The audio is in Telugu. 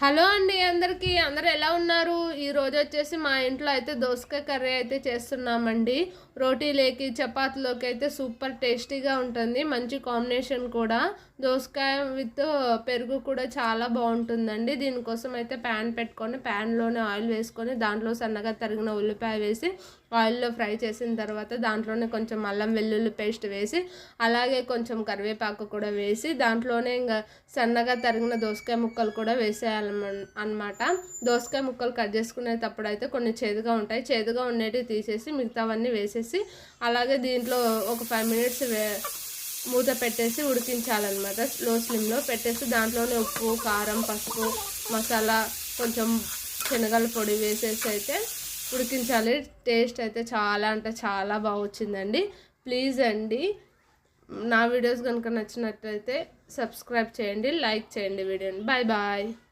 హలో అండి అందరికీ అందరూ ఎలా ఉన్నారు? ఈరోజు వచ్చేసి మా ఇంట్లో అయితే దోసకాయ కర్రీ అయితే చేస్తున్నామండి. రోటీలోకి చపాతీలోకి అయితే సూపర్ టేస్టీగా ఉంటుంది, మంచి కాంబినేషన్ కూడా. దోసకాయ విత్ పెరుగు కూడా చాలా బాగుంటుందండి. దీనికోసం అయితే ప్యాన్ పెట్టుకొని ప్యాన్లోనే ఆయిల్ వేసుకొని దాంట్లో సన్నగా తరిగిన ఉల్లిపాయ వేసి ఆయిల్లో ఫ్రై చేసిన తర్వాత దాంట్లోనే కొంచెం అల్లం వెల్లుల్లి పేస్ట్ వేసి అలాగే కొంచెం కరివేపాకు కూడా వేసి దాంట్లోనే ఇంకా సన్నగా తరిగిన దోసకాయ ముక్కలు కూడా వేసేయాలి అన్నమాట. దోసకాయ ముక్కలు కట్ చేసుకునేటప్పుడు అయితే కొన్ని చేదుగా ఉంటాయి, చేదుగా ఉండేటివి తీసేసి మిగతావన్నీ వేసేసి అలాగే దీంట్లో ఒక 5 మినిట్స్ మూత పెట్టేసి ఉడికించాలన్నమాట. లో స్లిమ్లో పెట్టేసి దాంట్లోనే ఉప్పు, కారం, పసుపు, మసాలా, కొంచెం శనగల పొడి వేసేసి అయితే ఉడికించాలి. టేస్ట్ అయితే చాలా అంటే చాలా బాగా వచ్చిందండి. ప్లీజ్ అండి, నా వీడియోస్ కనుక నచ్చినట్లయితే సబ్స్క్రైబ్ చేయండి, లైక్ చేయండి వీడియోని. Bye bye.